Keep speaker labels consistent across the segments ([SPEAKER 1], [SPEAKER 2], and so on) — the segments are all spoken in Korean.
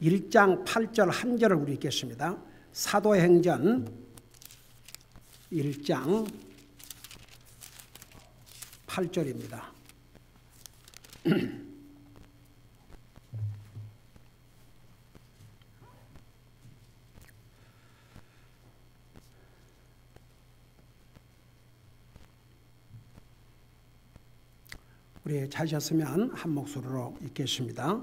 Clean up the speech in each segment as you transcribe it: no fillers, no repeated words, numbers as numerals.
[SPEAKER 1] 1장 8절 한 절을 우리 읽겠습니다. 사도행전 1장 8절입니다. 우리 찾으셨으면 한 목소리로 읽겠습니다.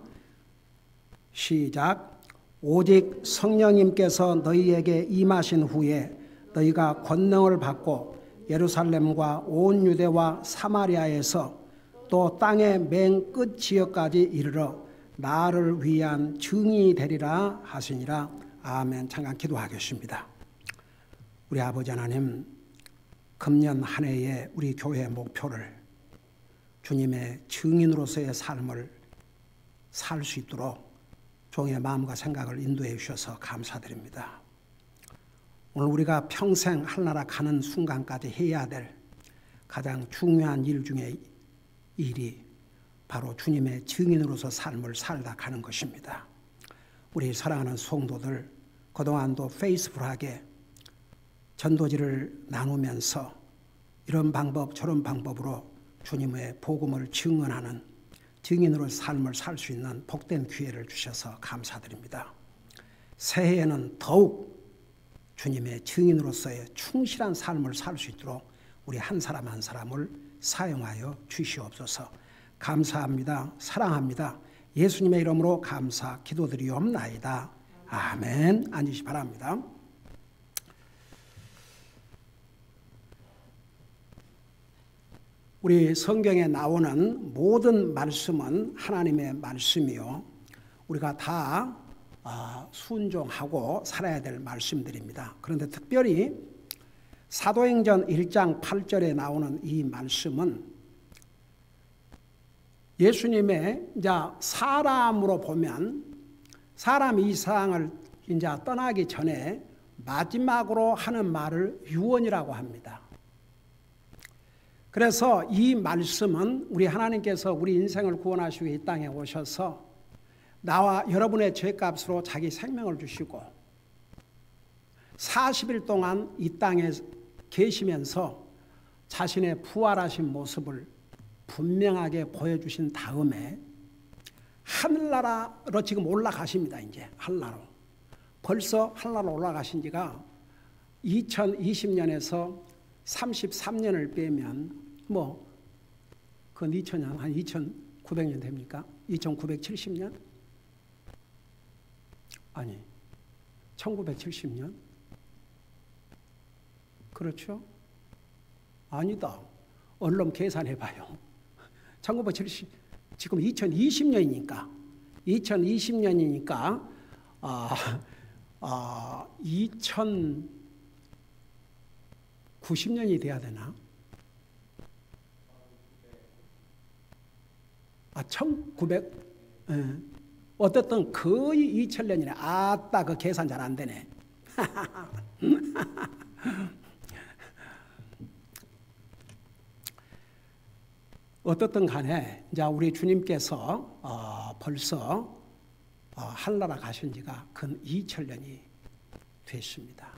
[SPEAKER 1] 시작. 오직 성령님께서 너희에게 임하신 후에 너희가 권능을 받고 예루살렘과 온 유대와 사마리아에서 또 땅의 맨 끝 지역까지 이르러 나를 위한 증인이 되리라 하시니라. 아멘. 잠깐 기도하겠습니다. 우리 아버지 하나님, 금년 한 해에 우리 교회의 목표를 주님의 증인으로서의 삶을 살 수 있도록 종의 마음과 생각을 인도해 주셔서 감사드립니다. 오늘 우리가 평생 하늘나라 가는 순간까지 해야 될 가장 중요한 일 중에 일이 바로 주님의 증인으로서 삶을 살다 가는 것입니다. 우리 사랑하는 성도들, 그동안도 페이스북하게 전도지를 나누면서 이런 방법 저런 방법으로 주님의 복음을 증언하는 증인으로 삶을 살 수 있는 복된 기회를 주셔서 감사드립니다. 새해에는 더욱 주님의 증인으로서의 충실한 삶을 살 수 있도록 우리 한 사람 한 사람을 사용하여 주시옵소서. 감사합니다. 사랑합니다. 예수님의 이름으로 감사 기도드리옵나이다. 아멘. 앉으시 바랍니다. 우리 성경에 나오는 모든 말씀은 하나님의 말씀이요, 우리가 다 순종하고 살아야 될 말씀들입니다. 그런데 특별히 사도행전 1장 8절에 나오는 이 말씀은 예수님의 이제 사람으로 보면 사람이 이 세상을 이제 떠나기 전에 마지막으로 하는 말을 유언이라고 합니다. 그래서 이 말씀은 우리 하나님께서 우리 인생을 구원하시고 이 땅에 오셔서 나와 여러분의 죄값으로 자기 생명을 주시고 40일 동안 이 땅에 계시면서 자신의 부활하신 모습을 분명하게 보여주신 다음에 하늘나라로 지금 올라가십니다. 이제 하늘나라로. 벌써 하늘나라로 올라가신 지가 2020년에서 33년을 빼면 그건 2000년, 한 2900년 됩니까? 2970년? 아니, 1970년? 그렇죠? 아니다. 얼른 계산해봐요. 1970, 지금 2020년이니까 2090년이 돼야 되나? 1900, 어떻든 거의 2000년이네. 아따, 그 계산 잘 안 되네. 어떻든 간에 이제 우리 주님께서 벌써 하늘나라 가신 지가 근 2000년이 됐습니다.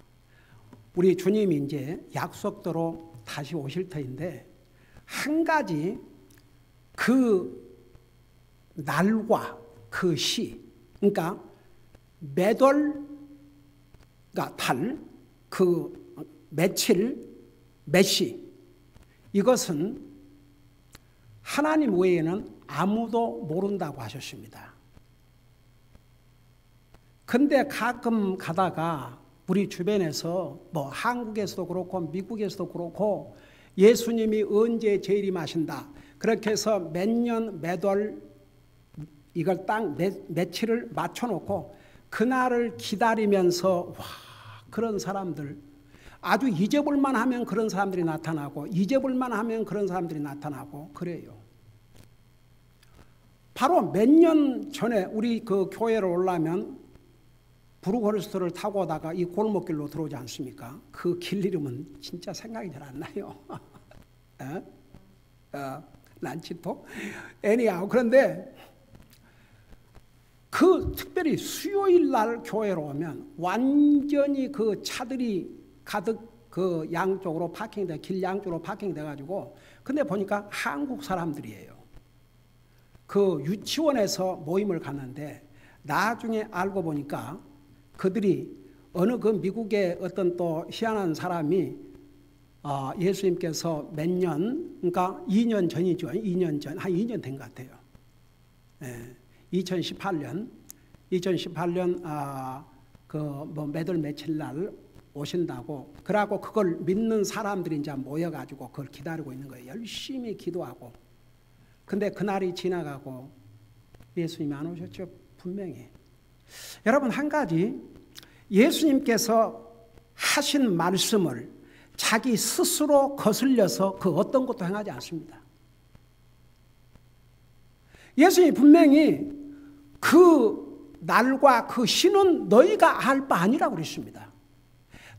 [SPEAKER 1] 우리 주님이 이제 약속대로 다시 오실 터인데 한 가지 그 날과 그 시, 그러니까 매월, 그러니까 달, 그 며칠, 몇 시, 이것은 하나님 외에는 아무도 모른다고 하셨습니다. 근데 가끔 가다가 우리 주변에서 한국에서도 그렇고 미국에서도 그렇고 예수님이 언제 재림하신다, 그렇게 해서 몇 년, 몇 월, 이걸 딱 며칠을 맞춰놓고 그날을 기다리면서 그런 사람들, 아주 잊어볼만 하면 그런 사람들이 나타나고 잊어볼만 하면 그런 사람들이 나타나고 그래요. 바로 몇 년 전에 우리 그 교회로 올라면 브루홀스터를 타고 오다가 이 골목길로 들어오지 않습니까? 그 길 이름은 진짜 생각이 잘 안 나요. 난치토? 애니하고. 그런데 그 특별히 수요일 날 교회로 오면 완전히 그 차들이 가득 그 양쪽으로 파킹돼, 길 양쪽으로 파킹돼 가지고, 근데 보니까 한국 사람들이에요. 그 유치원에서 모임을 갔는데 나중에 알고 보니까 그들이 어느 그 미국의 어떤 또 희한한 사람이 예수님께서 몇 년, 그러니까 2년 전이죠. 2년 전, 한 2년 된 것 같아요. 2018년 몇월 며칠 날 오신다고, 그러고 그걸 믿는 사람들이 이제 모여가지고 그걸 기다리고 있는 거예요. 열심히 기도하고. 근데 그날이 지나가고 예수님이 안 오셨죠. 분명히. 여러분, 한 가지, 예수님께서 하신 말씀을 자기 스스로 거슬려서 그 어떤 것도 행하지 않습니다. 예수님이 분명히 그 날과 그 시는 너희가 알 바 아니라고 그랬습니다.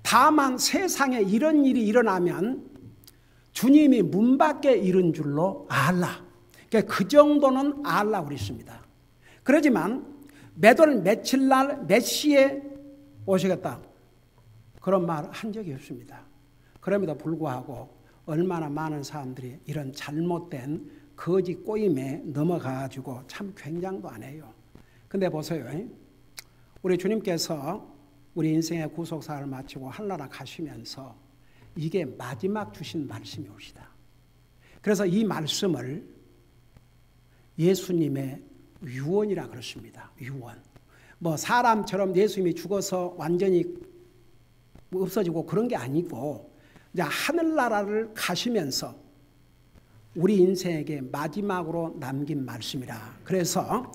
[SPEAKER 1] 다만 세상에 이런 일이 일어나면 주님이 문 밖에 이른 줄로 알라. 그러니까 그 정도는 알라고 그랬습니다. 그러지만 몇 월 며칠 날 몇 시에 오시겠다, 그런 말 한 적이 없습니다. 그럼에도 불구하고 얼마나 많은 사람들이 이런 잘못된 거짓 꼬임에 넘어가가지고 참 굉장도 안 해요. 근데 보세요. 우리 주님께서 우리 인생의 구속사를 마치고 하늘나라 가시면서 이게 마지막 주신 말씀이 옵시다. 그래서 이 말씀을 예수님의 유언이라 그렇습니다. 유언. 뭐 사람처럼 예수님이 죽어서 완전히 없어지고 그런 게 아니고, 이제 하늘나라를 가시면서 우리 인생에게 마지막으로 남긴 말씀이라. 그래서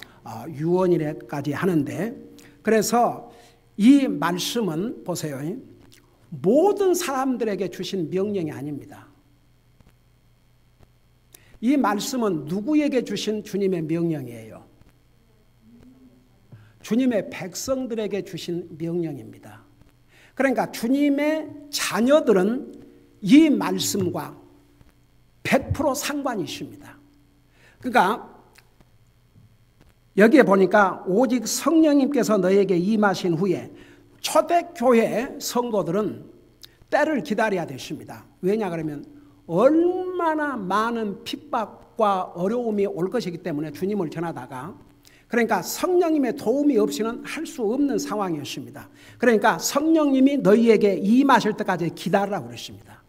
[SPEAKER 1] 유언이라까지 하는데, 그래서 이 말씀은 보세요. 모든 사람들에게 주신 명령이 아닙니다. 이 말씀은 누구에게 주신 주님의 명령이에요? 주님의 백성들에게 주신 명령입니다. 그러니까 주님의 자녀들은 이 말씀과 100% 상관이 있습니다. 그러니까 여기에 보니까 오직 성령님께서 너에게 임하신 후에, 초대교회 성도들은 때를 기다려야 되십니다. 왜냐 그러면 얼마나 많은 핍박과 어려움이 올 것이기 때문에 주님을 전하다가, 그러니까 성령님의 도움이 없이는 할 수 없는 상황이었습니다. 그러니까 성령님이 너희에게 임하실 때까지 기다리라고 그랬습니다.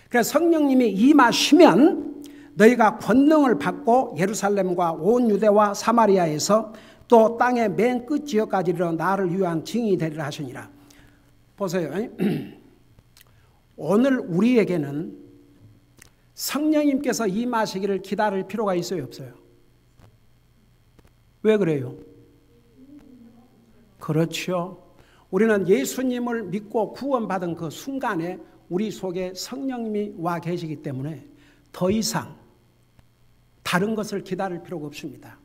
[SPEAKER 1] 그래서 성령님이 임하시면 너희가 권능을 받고 예루살렘과 온 유대와 사마리아에서 또 땅의 맨 끝 지역까지 이르러 나를 위한 증인이 되리라 하시니라. 보세요. 오늘 우리에게는 성령님께서 임하시기를 기다릴 필요가 있어요, 없어요? 왜 그래요? 그렇죠. 우리는 예수님을 믿고 구원받은 그 순간에 우리 속에 성령님이 와 계시기 때문에 더 이상 다른 것을 기다릴 필요가 없습니다.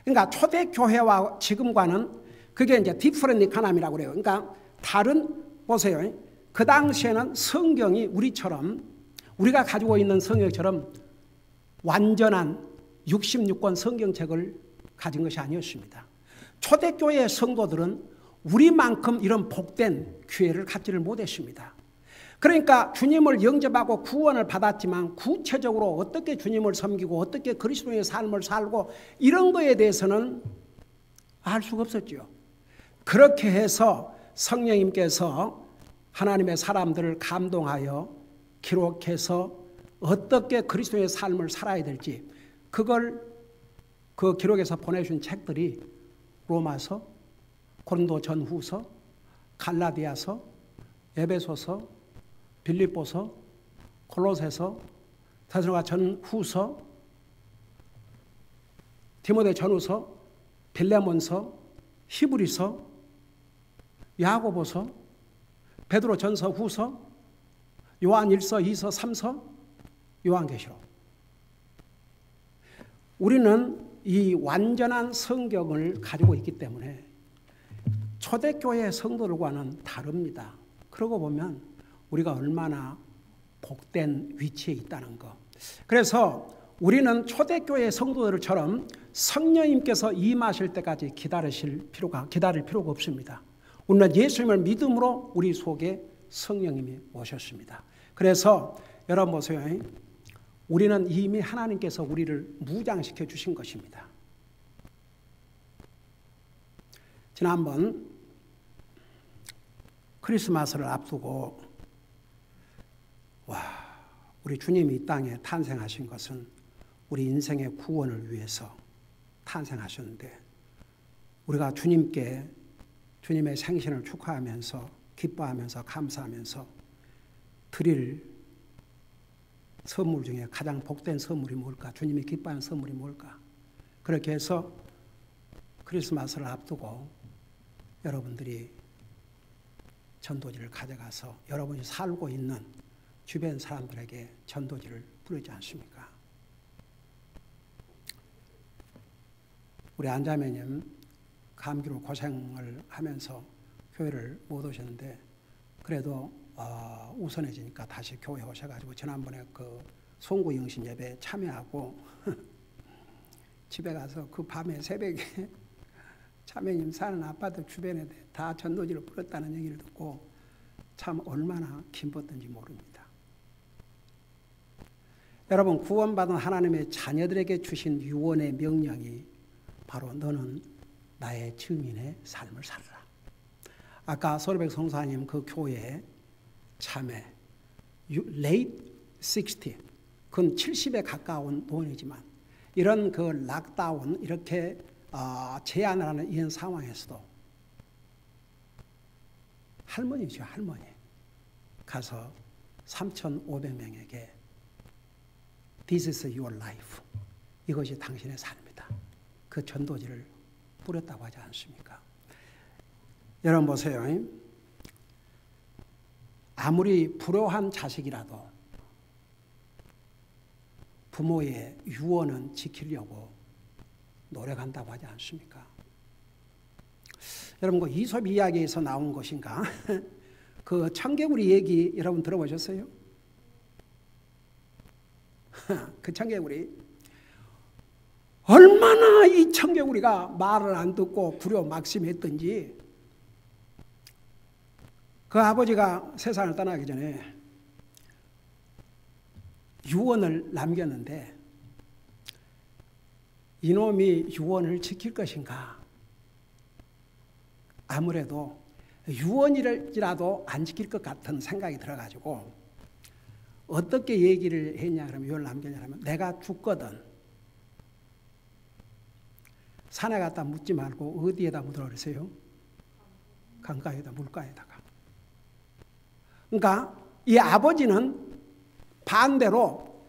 [SPEAKER 1] 그러니까 초대교회와 지금과는 그게 이제 디퍼런트 이코노미라고 그래요. 그러니까 다른, 보세요. 그 당시에는 성경이 우리처럼, 우리가 가지고 있는 성경처럼 완전한 66권 성경책을 가진 것이 아니었습니다. 초대교회의 성도들은 우리만큼 이런 복된 기회를 갖지를 못했습니다. 그러니까 주님을 영접하고 구원을 받았지만 구체적으로 어떻게 주님을 섬기고 어떻게 그리스도의 삶을 살고 이런 거에 대해서는 알 수가 없었죠. 그렇게 해서 성령님께서 하나님의 사람들을 감동하여 기록해서 어떻게 그리스도의 삶을 살아야 될지, 그걸 그 기록에서 보내준 책들이 로마서, 고린도 전후서, 갈라디아서, 에베소서, 빌립보서, 골로새서, 데살로니가 전후서, 디모데 전후서, 빌레몬서, 히브리서, 야고보서, 베드로 전서 후서, 요한 1서, 2서, 3서, 요한계시록. 우리는 이 완전한 성경을 가지고 있기 때문에 초대교회 성도들과는 다릅니다. 그러고 보면 우리가 얼마나 복된 위치에 있다는 거. 그래서 우리는 초대교회 성도들처럼 성령님께서 임하실 때까지 기다릴 필요가 없습니다. 우리는 예수님을 믿음으로 우리 속에 성령님이 오셨습니다. 그래서 여러분 보세요. 우리는 이미 하나님께서 우리를 무장시켜 주신 것입니다. 지난번 크리스마스를 앞두고 우리 주님이 이 땅에 탄생하신 것은 우리 인생의 구원을 위해서 탄생하셨는데 우리가 주님께 주님의 생신을 축하하면서 기뻐하면서 감사하면서 드릴 선물 중에 가장 복된 선물이 뭘까? 주님이 기뻐하는 선물이 뭘까? 그렇게 해서 크리스마스를 앞두고 여러분들이 전도지를 가져가서 여러분이 살고 있는 주변 사람들에게 전도지를 뿌리지 않습니까? 우리 안자매님 감기로 고생을 하면서 교회를 못 오셨는데 그래도 우선해지니까 다시 교회 오셔가지고 지난번에 그 송구 영신 예배에 참여하고 집에 가서 그 밤에 새벽에 자매님 사는 아파트 주변에 다 전도지를 뿌렸다는 얘기를 듣고 참 얼마나 기뻤던지 모릅니다. 여러분 구원받은 하나님의 자녀들에게 주신 유언의 명령이 바로 너는 나의 증인의 삶을 살라. 아까 소리백 성사님 그 교회 참에 late 60, 그건 70에 가까운 노인이지만 이런 그 락다운 이렇게 제한을 하는 이런 상황에서도 할머니죠, 할머니. 가서 3,500명에게 This is your life. 이것이 당신의 삶이다. 그 전도지를 뿌렸다고 하지 않습니까? 여러분 보세요. 아무리 불효한 자식이라도 부모의 유언은 지키려고 노력한다고 하지 않습니까? 여러분 그 이솝 이야기에서 나온 것인가? 그 청개구리 얘기 여러분 들어보셨어요? 그 청개구리 얼마나 이 청개구리가 말을 안 듣고 불효막심했던지 그 아버지가 세상을 떠나기 전에 유언을 남겼는데 이놈이 유언을 지킬 것인가? 아무래도 유언이라도 안 지킬 것 같은 생각이 들어가지고 어떻게 얘기를 했냐 그러면 유언을 남겼냐면 내가 죽거든 산에 갖다 묻지 말고 어디에다 묻으라 그러세요? 강가에다 물가에다가. 그러니까 이 아버지는 반대로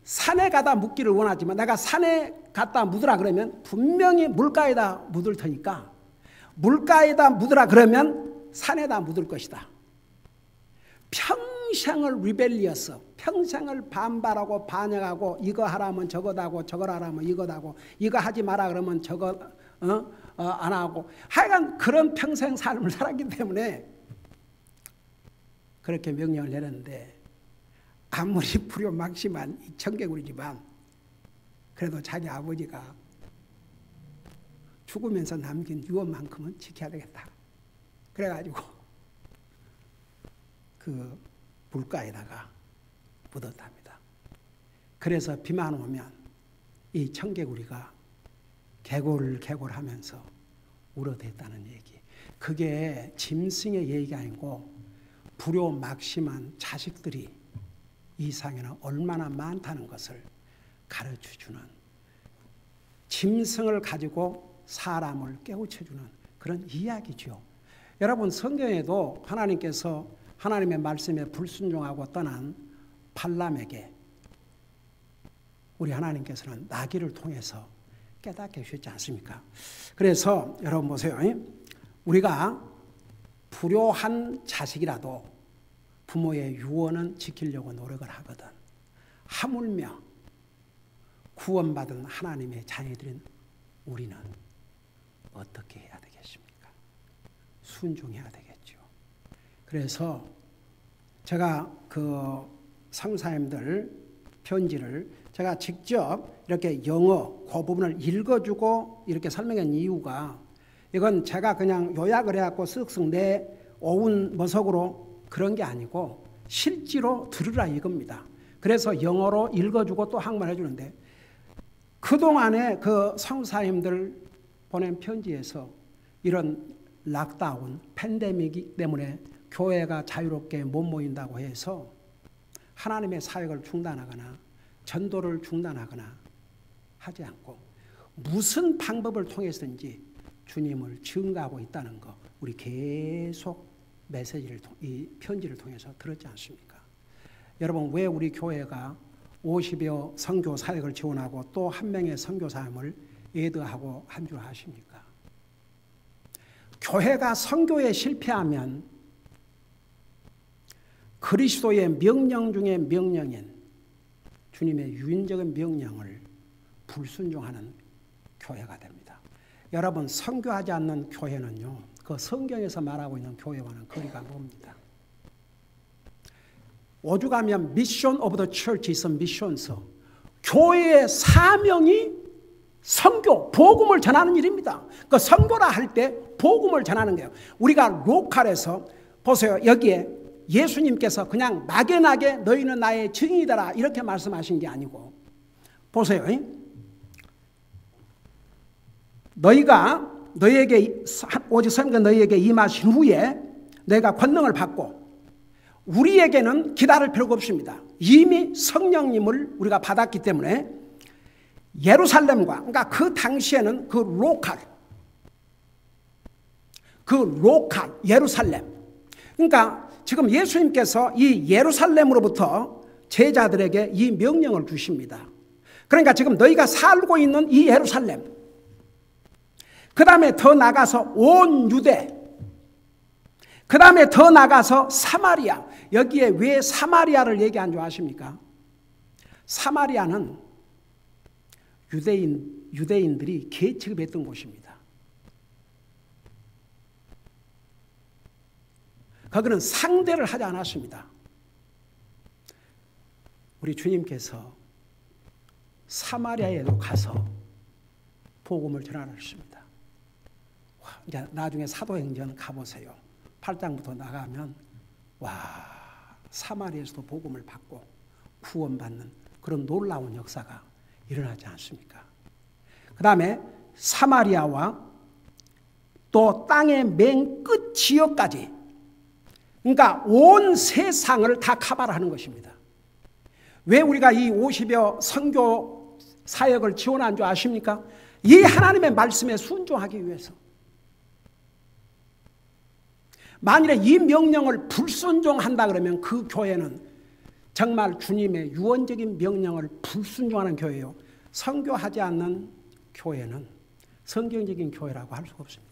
[SPEAKER 1] 산에 가다 묻기를 원하지만 내가 산에 갖다 묻으라 그러면 분명히 물가에다 묻을 테니까 물가에다 묻으라 그러면 산에다 묻을 것이다. 평생을 리벨리어스, 평생을 반발하고 반역하고 이거 하라면 저거다고 저걸 하라면 이거다고 이거 하지 마라 그러면 저거 안 하고 하여간 그런 평생 삶을 살았기 때문에 그렇게 명령을 내렸는데 아무리 불효막심한 이 청개구리지만 그래도 자기 아버지가 죽으면서 남긴 유언만큼은 지켜야 되겠다. 그래가지고 그 물가에다가 묻었답니다. 그래서 비만 오면 이 청개구리가 개골하면서 울어댔다는 얘기. 그게 짐승의 얘기가 아니고 불효막심한 자식들이 이 세상에는 얼마나 많다는 것을 가르쳐주는 짐승을 가지고 사람을 깨우쳐주는 그런 이야기죠. 여러분 성경에도 하나님께서 하나님의 말씀에 불순종하고 떠난 발람에게 우리 하나님께서는 나귀를 통해서 깨닫게 하셨지 않습니까? 그래서 여러분 보세요. 우리가 불효한 자식이라도 부모의 유언은 지키려고 노력을 하거든. 하물며 구원받은 하나님의 자녀들인 우리는 어떻게 해야 되겠습니까? 순종해야 되겠죠. 그래서 제가 그 성사님들 편지를 제가 직접 이렇게 영어 그 부분을 읽어주고 이렇게 설명한 이유가 이건 제가 그냥 요약을 해갖고 쓱쓱 내 오운 머석으로 그런 게 아니고 실제로 들으라 이겁니다. 그래서 영어로 읽어주고 또 한국말 해주는데 그동안에 그 성사님들 보낸 편지에서 이런 락다운, 팬데믹 때문에 교회가 자유롭게 못 모인다고 해서 하나님의 사역을 중단하거나 전도를 중단하거나 하지 않고 무슨 방법을 통해서든지 주님을 증거하고 있다는 거 우리 계속 메시지를 이 편지를 통해서 들었지 않습니까? 여러분 왜 우리 교회가 50여 선교 사역을 지원하고 또 한 명의 선교사님을 예드하고 한 줄 아십니까? 교회가 선교에 실패하면 그리스도의 명령 중에 명령인 주님의 유인적인 명령을 불순종하는 교회가 됩니다. 여러분 선교하지 않는 교회는요, 그 성경에서 말하고 있는 교회와는 거리가 멉니다. 오죽하면 미션 오브 더 처치 있어 미션서 교회의 사명이 선교, 복음을 전하는 일입니다. 그 선교라 할 때 복음을 전하는 거예요. 우리가 로컬에서 보세요. 여기에 예수님께서 그냥 막연하게 너희는 나의 증인이다 이렇게 말씀하신 게 아니고 보세요. 너희가 너희에게 오직 성경 너희에게 임하신 후에 너희가 권능을 받고 우리에게는 기다릴 필요가 없습니다. 이미 성령님을 우리가 받았기 때문에 예루살렘과 그러니까 그 당시에는 그 로컬 예루살렘 그러니까 지금 예수님께서 이 예루살렘으로부터 제자들에게 이 명령을 주십니다. 그러니까 지금 너희가 살고 있는 이 예루살렘 그 다음에 더 나가서 온 유대 그 다음에 더 나가서 사마리아 여기에 왜 사마리아를 얘기한 줄 아십니까? 사마리아는 유대인들이 개취급했던 곳입니다. 거기는 상대를 하지 않았습니다. 우리 주님께서 사마리아에도 가서 복음을 전하셨습니다. 이제 나중에 사도행전 가보세요. 8장부터 나가면 와 사마리아에서도 복음을 받고 구원받는 그런 놀라운 역사가 일어나지 않습니까? 그 다음에 사마리아와 또 땅의 맨 끝 지역까지 그러니까 온 세상을 다 커버하는 것입니다. 왜 우리가 이 50여 선교 사역을 지원한 줄 아십니까? 이 하나님의 말씀에 순종하기 위해서. 만일에 이 명령을 불순종한다 그러면 그 교회는 정말 주님의 유언적인 명령을 불순종하는 교회요. 선교하지 않는 교회는 성경적인 교회라고 할 수가 없습니다.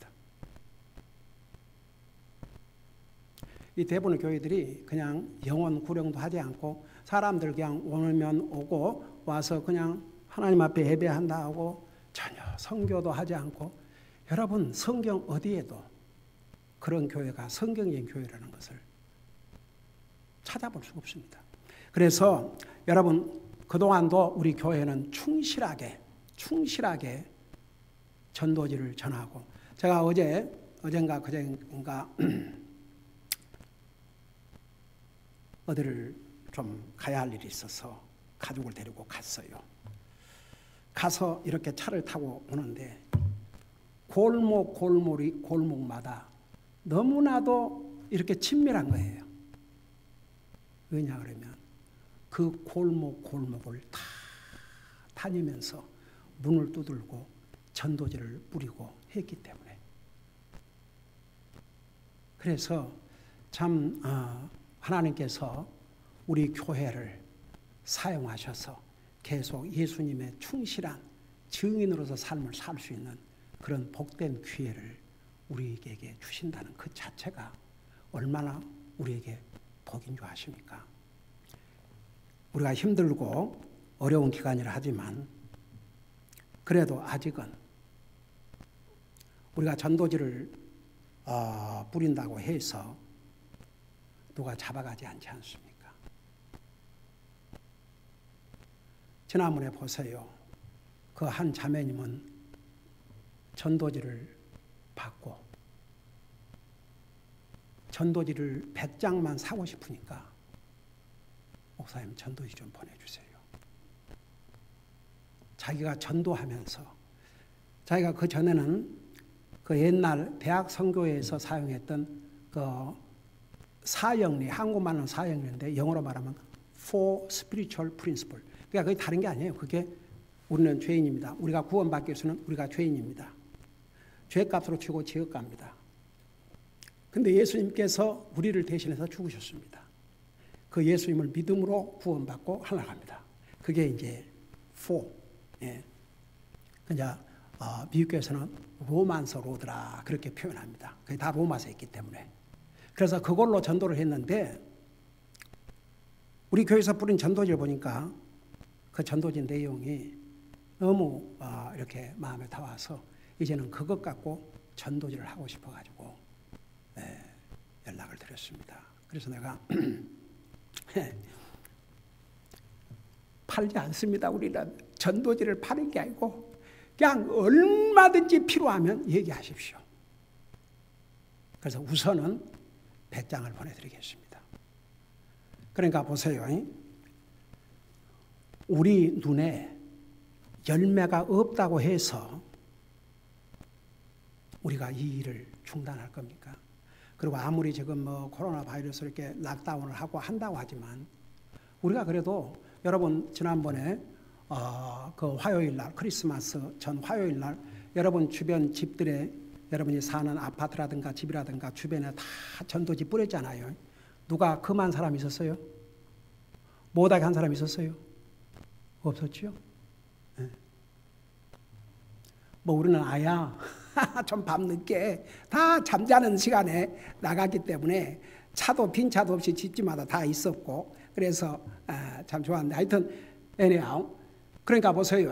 [SPEAKER 1] 이 대부분의 교회들이 그냥 영혼 구령도 하지 않고 사람들 그냥 오면 오고 와서 그냥 하나님 앞에 예배한다 하고 전혀 선교도 하지 않고 여러분 성경 어디에도 그런 교회가 성경적인 교회라는 것을 찾아볼 수가 없습니다. 그래서 여러분 그동안도 우리 교회는 충실하게 전도지를 전하고 제가 어젠가 그젠가 어디를 좀 가야 할 일이 있어서 가족을 데리고 갔어요. 가서 이렇게 차를 타고 오는데 골목마다 너무나도 이렇게 친밀한 거예요. 왜냐 그러면 그 골목을 다 다니면서 문을 두들고 전도지를 뿌리고 했기 때문에 그래서 참 하나님께서 우리 교회를 사용하셔서 계속 예수님의 충실한 증인으로서 삶을 살 수 있는 그런 복된 기회를 우리에게 주신다는 그 자체가 얼마나 우리에게 복인 줄 아십니까? 우리가 힘들고 어려운 기간이라 하지만 그래도 아직은 우리가 전도지를 뿌린다고 해서 누가 잡아가지 않지 않습니까? 지난번에 보세요. 그 한 자매님은 전도지를 받고 전도지를 100장만 사고 싶으니까 목사님 전도지 좀 보내주세요. 자기가 전도하면서 자기가 그 전에는 그 옛날 대학 선교회에서 사용했던 그 사형리, 한국말로는 사형리인데 영어로 말하면 Four Spiritual Principle. 그러니까 그게 다른 게 아니에요. 그게 우리는 죄인입니다. 우리가 구원받기 위해서는 우리가 죄인입니다. 죄값으로 치고 지옥갑니다. 근데 예수님께서 우리를 대신해서 죽으셨습니다. 그 예수님을 믿음으로 구원받고 하나갑니다. 그게 이제 Four. 예. 그냥 미국에서는 로만서 로드라 그렇게 표현합니다. 그게 다 로마서 있기 때문에. 그래서 그걸로 전도를 했는데 우리 교회에서 뿌린 전도지를 보니까 그 전도지 내용이 너무 이렇게 마음에 닿아서 이제는 그것 갖고 전도지를 하고 싶어가지고 연락을 드렸습니다. 그래서 내가 팔지 않습니다. 우리는 전도지를 파는 게 아니고 그냥 얼마든지 필요하면 얘기하십시오. 그래서 우선은 100장을 보내드리겠습니다. 그러니까 보세요. 우리 눈에 열매가 없다고 해서 우리가 이 일을 중단할 겁니까? 그리고 아무리 지금 뭐 코로나 바이러스 이렇게 락다운을 하고 한다고 하지만 우리가 그래도 여러분 지난번에 그 화요일 날 크리스마스 전 화요일 날 여러분 주변 집들에 여러분이 사는 아파트라든가 집이라든가 주변에 다 전도지 뿌렸잖아요. 누가 금한 사람 있었어요? 못하게 한 사람 있었어요? 없었죠? 네. 뭐 우리는 아야 좀 밤늦게 다 잠자는 시간에 나갔기 때문에 차도 빈 차도 없이 집집마다 다 있었고 그래서 참 좋았는데 하여튼 anyhow 그러니까 보세요.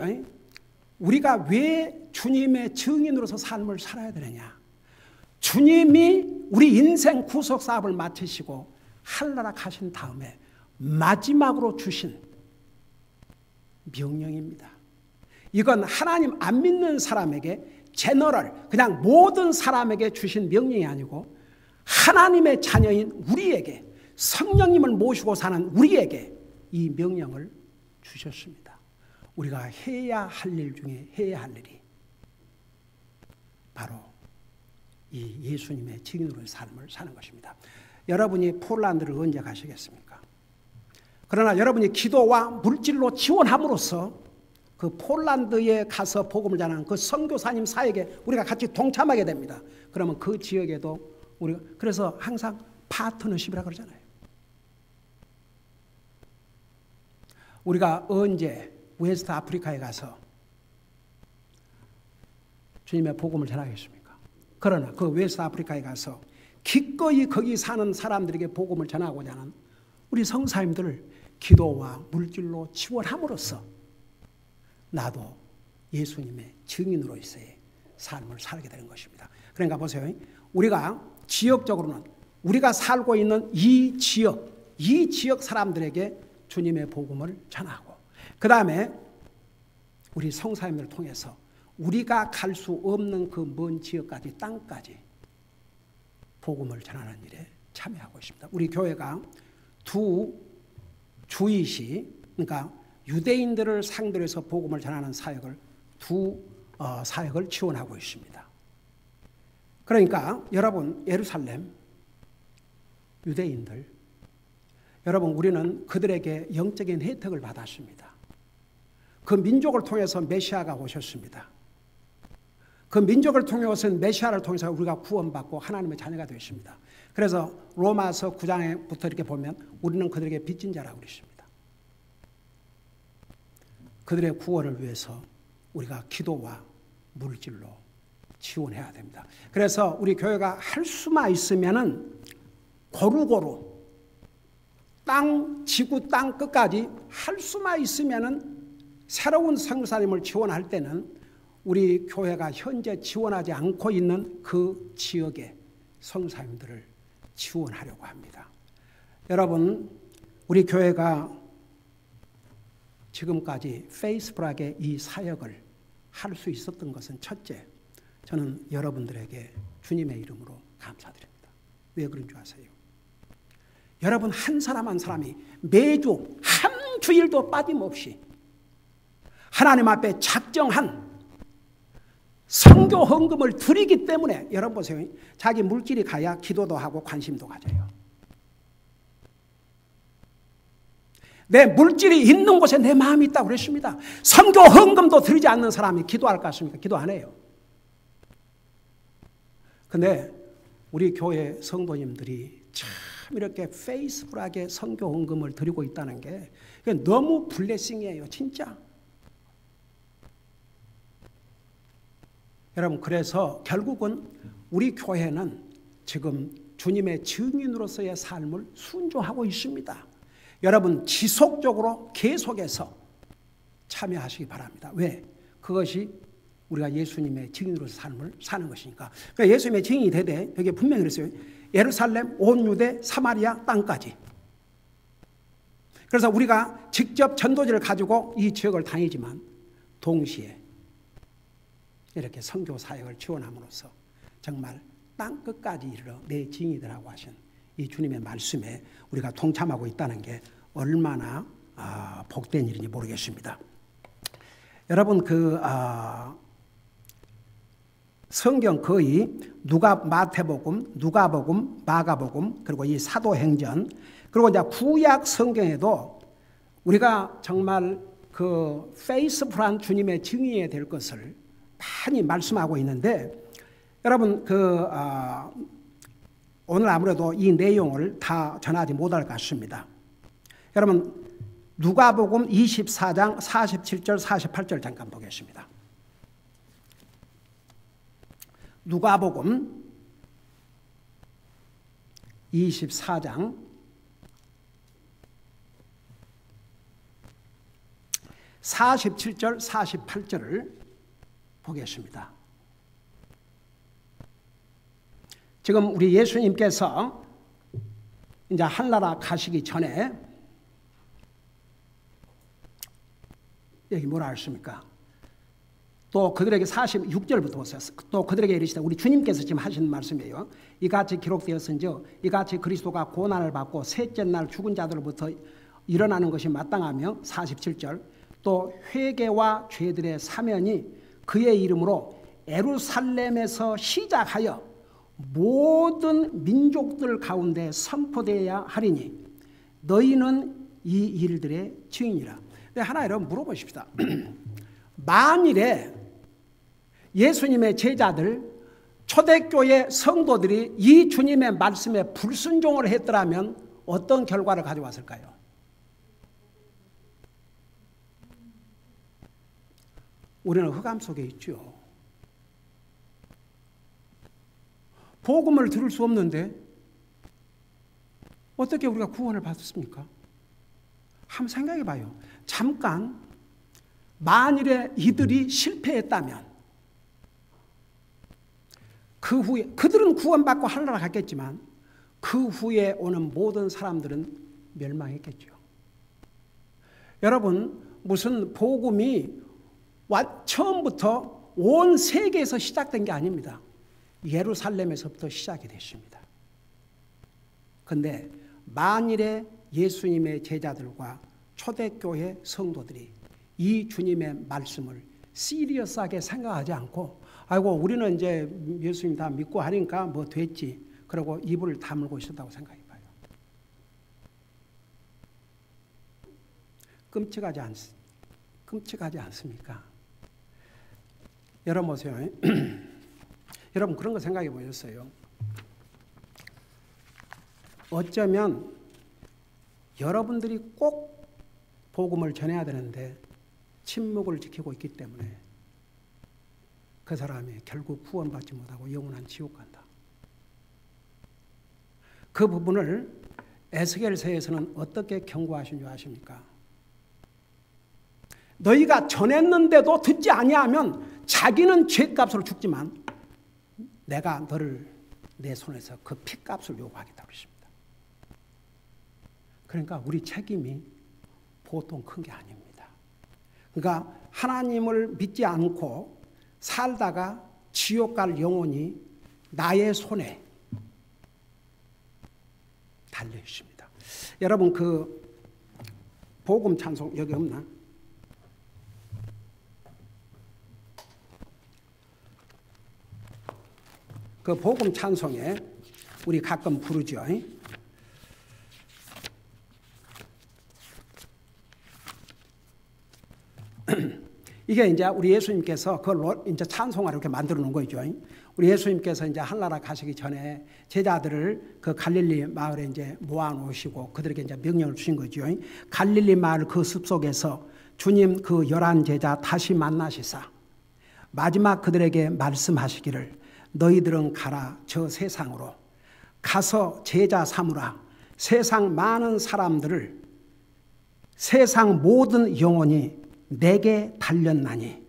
[SPEAKER 1] 우리가 왜 주님의 증인으로서 삶을 살아야 되느냐. 주님이 우리 인생 구속 사업을 마치시고 하늘나라 가신 다음에 마지막으로 주신 명령입니다. 이건 하나님 안 믿는 사람에게 제너럴 그냥 모든 사람에게 주신 명령이 아니고 하나님의 자녀인 우리에게 성령님을 모시고 사는 우리에게 이 명령을 주셨습니다. 우리가 해야 할 일 중에 해야 할 일이 바로 이 예수님의 증인으로의 삶을 사는 것입니다. 여러분이 폴란드를 언제 가시겠습니까? 그러나 여러분이 기도와 물질로 지원함으로써 그 폴란드에 가서 복음을 전하는 그 선교사님 사역에 우리가 같이 동참하게 됩니다. 그러면 그 지역에도 우리가 그래서 항상 파트너십이라 그러잖아요. 우리가 언제 웨스트 아프리카에 가서 주님의 복음을 전하겠습니까? 그러나 그 웨스트 아프리카에 가서 기꺼이 거기 사는 사람들에게 복음을 전하고자 하는 우리 성사님들을 기도와 물질로 지원함으로써 나도 예수님의 증인으로서의 삶을 살게 되는 것입니다. 그러니까 보세요. 우리가 지역적으로는 우리가 살고 있는 이 지역 사람들에게 주님의 복음을 전하고 그 다음에 우리 성사님들을 통해서 우리가 갈 수 없는 그 먼 지역까지 땅까지 복음을 전하는 일에 참여하고 있습니다. 우리 교회가 두 주이시 그러니까 유대인들을 상대로 해서 복음을 전하는 사역을 두 사역을 지원하고 있습니다. 그러니까 여러분 예루살렘 유대인들 여러분 우리는 그들에게 영적인 혜택을 받았습니다. 그 민족을 통해서 메시아가 오셨습니다. 그 민족을 통해서 메시아를 통해서 우리가 구원받고 하나님의 자녀가 되었습니다. 그래서 로마서 9장부터 이렇게 보면 우리는 그들에게 빚진 자라고 그랬습니다. 그들의 구원을 위해서 우리가 기도와 물질로 지원해야 됩니다. 그래서 우리 교회가 할 수만 있으면은 고루고루 지구 땅 끝까지 할 수만 있으면은 새로운 선교사님을 지원할 때는 우리 교회가 현재 지원하지 않고 있는 그 지역의 선교사님들을 지원하려고 합니다. 여러분, 우리 교회가 지금까지 페이스풀하게 이 사역을 할 수 있었던 것은 첫째, 저는 여러분들에게 주님의 이름으로 감사드립니다. 왜 그런 줄 아세요? 여러분 한 사람 한 사람이 매주 한 주일도 빠짐없이 하나님 앞에 작정한 선교 헌금을 드리기 때문에, 여러분 보세요. 자기 물질이 가야 기도도 하고 관심도 가져요. 내 물질이 있는 곳에 내 마음이 있다고 그랬습니다. 선교 헌금도 드리지 않는 사람이 기도할 것 같습니까? 기도 안 해요. 근데 우리 교회 성도님들이 참 이렇게 페이스풀하게 선교 헌금을 드리고 있다는 게 너무 블레싱이에요, 진짜. 여러분, 그래서 결국은 우리 교회는 지금 주님의 증인으로서의 삶을 순종하고 있습니다. 여러분 지속적으로 계속해서 참여하시기 바랍니다. 왜? 그것이 우리가 예수님의 증인으로서 삶을 사는 것이니까. 그러니까 예수님의 증인이 되되, 여기 분명히 그랬어요. 예루살렘, 온 유대, 사마리아 땅까지. 그래서 우리가 직접 전도지를 가지고 이 지역을 다니지만 동시에 이렇게 선교 사역을 지원함으로써 정말 땅 끝까지 이르러 내 증인이라고 하신 이 주님의 말씀에 우리가 동참하고 있다는 게 얼마나 복된 일인지 모르겠습니다. 여러분 성경 거의 마태복음, 누가복음, 마가복음, 그리고 이 사도행전, 그리고 이제 구약 성경에도 우리가 정말 그 페이스풀한 주님의 증인이 될 것을 많이 말씀하고 있는데, 여러분 오늘 아무래도 이 내용을 다 전하지 못할 것 같습니다. 여러분 누가복음 24장 47절 48절 잠깐 보겠습니다. 누가복음 24장 47절 48절을 보겠습니다. 지금 우리 예수님께서 이제 하늘나라 가시기 전에 여기 뭐라 하십니까? 또 그들에게 46절부터 보세요. 또 그들에게 이르시되, 우리 주님께서 지금 하시는 말씀이에요. 이같이 기록되었은즉 이같이 그리스도가 고난을 받고 셋째 날 죽은 자들로부터 일어나는 것이 마땅하며, 47절 또 회개와 죄들의 사면이 그의 이름으로 예루살렘에서 시작하여 모든 민족들 가운데 선포되어야 하리니 너희는 이 일들의 증인이라. 하나 여러분 물어보십시다. 만일에 예수님의 제자들, 초대교회 성도들이 이 주님의 말씀에 불순종을 했더라면 어떤 결과를 가져왔을까요? 우리는 흑암 속에 있죠. 복음을 들을 수 없는데 어떻게 우리가 구원을 받습니까? 한번 생각해 봐요. 잠깐 만일에 이들이 실패했다면 그 후에 그들은 구원받고 하늘나라 갔겠지만 그 후에 오는 모든 사람들은 멸망했겠죠. 여러분 무슨 복음이 처음부터 온 세계에서 시작된 게 아닙니다. 예루살렘에서부터 시작이 됐습니다. 그런데 만일에 예수님의 제자들과 초대교회 성도들이 이 주님의 말씀을 시리어스하게 생각하지 않고, 아이고 우리는 이제 예수님 다 믿고 하니까 뭐 됐지, 그러고 입을 다물고 있었다고 생각해 봐요. 끔찍하지 않습니까? 여러분 보세요. 여러분 그런 거 생각해 보셨어요? 어쩌면 여러분들이 꼭 복음을 전해야 되는데 침묵을 지키고 있기 때문에 그 사람이 결국 구원받지 못하고 영원한 지옥 간다. 그 부분을 에스겔서에서는 어떻게 경고하신 줄 아십니까? 너희가 전했는데도 듣지 아니하면 자기는 죄값으로 죽지만 내가 너를 내 손에서 그 피값을 요구하겠다고 그랬습니다. 그러니까 우리 책임이 보통 큰 게 아닙니다. 그러니까 하나님을 믿지 않고 살다가 지옥 갈 영혼이 나의 손에 달려 있습니다. 여러분 그 복음 찬송 여기 없나? 그 복음 찬송에 우리 가끔 부르죠. 이게 이제 우리 예수님께서 그걸 이제 찬송하러 이렇게 만들어 놓은 거죠. 우리 예수님께서 이제 한나라 가시기 전에 제자들을 그 갈릴리 마을에 이제 모아 놓으시고 그들에게 이제 명령을 주신 거죠. 갈릴리 마을 그 숲속에서 주님 그 11 제자 다시 만나시사 마지막 그들에게 말씀하시기를 너희들은 가라 저 세상으로 가서 제자 삼으라. 세상 많은 사람들을 세상 모든 영혼이 내게 달렸나니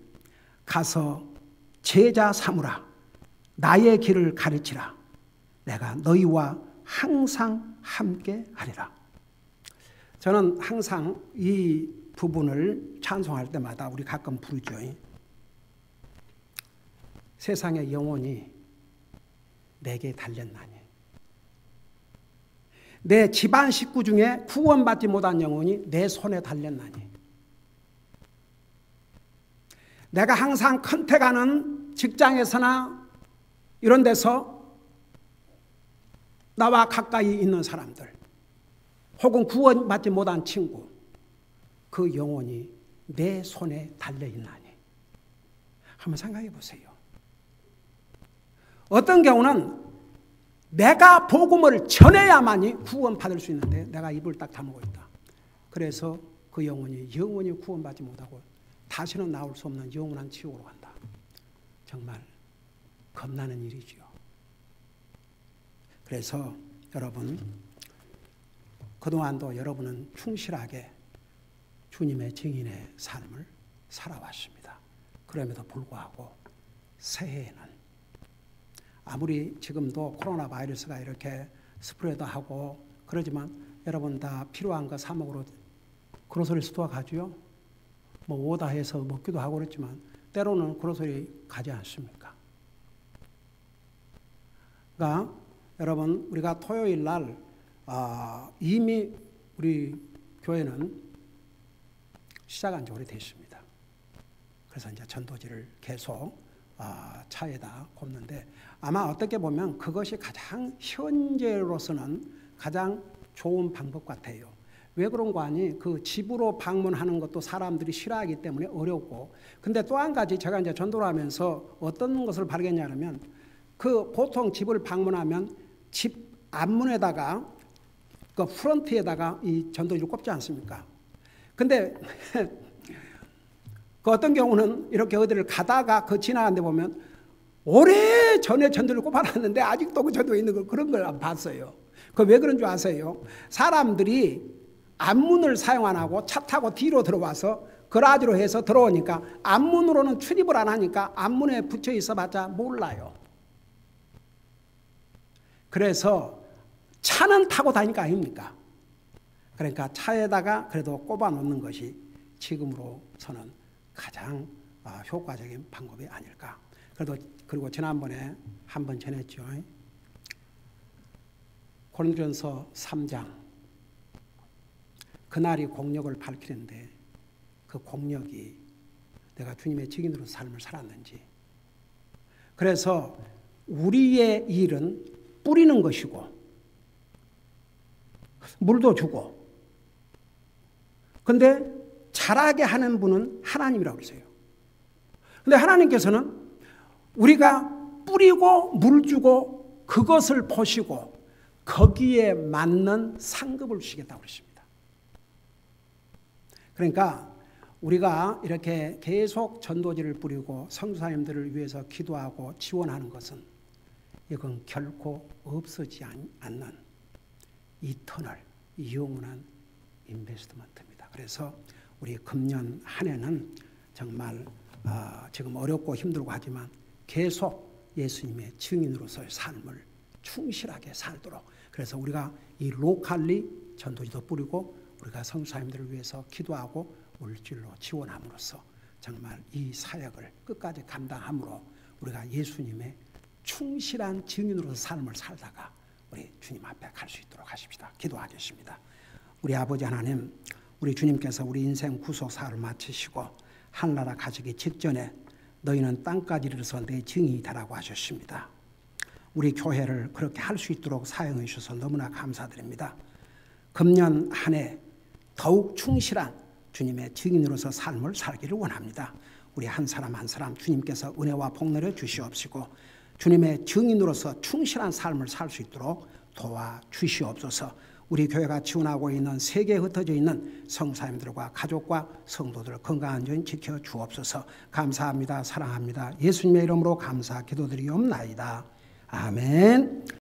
[SPEAKER 1] 가서 제자 삼으라. 나의 길을 가르치라. 내가 너희와 항상 함께 하리라. 저는 항상 이 부분을 찬송할 때마다 우리 가끔 부르죠. 세상의 영혼이 내게 달렸나니 내 집안 식구 중에 구원받지 못한 영혼이 내 손에 달렸나니 내가 항상 컨택하는 직장에서나 이런 데서 나와 가까이 있는 사람들 혹은 구원받지 못한 친구 그 영혼이 내 손에 달려있나니 한번 생각해 보세요. 어떤 경우는 내가 복음을 전해야만이 구원받을 수 있는데 내가 입을 딱 다물고 있다. 그래서 그 영혼이 영원히 구원받지 못하고 다시는 나올 수 없는 영원한 지옥으로 간다. 정말 겁나는 일이지요. 그래서 여러분 그동안도 여러분은 충실하게 주님의 증인의 삶을 살아왔습니다. 그럼에도 불구하고 새해에는 아무리 지금도 코로나 바이러스가 이렇게 스프레드하고 그러지만 여러분 다 필요한 거 사 먹으러 그로서리 스토어 가죠. 뭐 오다해서 먹기도 하고 그렇지만 때로는 그로서리 가지 않습니까? 그러니까 여러분 우리가 토요일 날 이미 우리 교회는 시작한 지 오래됐습니다. 그래서 이제 전도지를 계속 차에다 굽는데 아마 어떻게 보면 그것이 가장 현재로서는 가장 좋은 방법 같아요. 왜 그런 거 아니? 그 집으로 방문하는 것도 사람들이 싫어하기 때문에 어렵고 근데 또 한 가지 제가 이제 전도를 하면서 어떤 것을 발견하냐면 그 보통 집을 방문하면 집 앞문에다가 그 프런트에다가 이 전도지를 꼽지 않습니까? 근데 그 어떤 경우는 이렇게 어디를 가다가 그 지나가는데 보면 오래 전에 전도를 꼽아놨는데 아직도 그 전도에 있는 거 그런 걸 봤어요. 그 왜 그런 줄 아세요? 사람들이 앞문을 사용 안 하고 차 타고 뒤로 들어와서 그라지로 해서 들어오니까 앞문으로는 출입을 안 하니까 앞문에 붙여 있어봤자 몰라요. 그래서 차는 타고 다니까 아닙니까? 그러니까 차에다가 그래도 꼽아 놓는 것이 지금으로서는 가장 효과적인 방법이 아닐까. 그리고 지난번에 한번 전했죠. 고린도전서 3장 그날이 공력을 밝히는데 그 공력이 내가 주님의 증인으로 삶을 살았는지. 그래서 우리의 일은 뿌리는 것이고 물도 주고 근데 자라게 하는 분은 하나님이라고 그러세요. 근데 하나님께서는 우리가 뿌리고 물 주고 그것을 보시고 거기에 맞는 상급을 주시겠다고 그러십니다. 그러니까 우리가 이렇게 계속 전도지를 뿌리고 성도사님들을 위해서 기도하고 지원하는 것은 이건 결코 없어지지 않는 이터널, 영원한 인베스트먼트입니다. 그래서 우리 금년 한 해는 정말 지금 어렵고 힘들고 하지만 계속 예수님의 증인으로서의 삶을 충실하게 살도록 그래서 우리가 이 로컬리 전도지도 뿌리고 우리가 성도사님들을 위해서 기도하고 물질로 지원함으로써 정말 이 사역을 끝까지 감당함으로 우리가 예수님의 충실한 증인으로서 삶을 살다가 우리 주님 앞에 갈 수 있도록 하십시다. 기도하겠습니다. 우리 아버지 하나님, 우리 주님께서 우리 인생 구속사를 마치시고 하늘나라 가시기 직전에 너희는 땅까지 이르러서 내 증인이 되라고 하셨습니다. 우리 교회를 그렇게 할 수 있도록 사용해 주셔서 너무나 감사드립니다. 금년 한 해 더욱 충실한 주님의 증인으로서 삶을 살기를 원합니다. 우리 한 사람 한 사람 주님께서 은혜와 복 내려 주시옵시고 주님의 증인으로서 충실한 삶을 살 수 있도록 도와주시옵소서. 우리 교회가 지원하고 있는 세계에 흩어져 있는 성사님들과 가족과 성도들 건강한 전 지켜 주옵소서. 감사합니다. 사랑합니다. 예수님의 이름으로 감사 기도드리옵나이다. 아멘.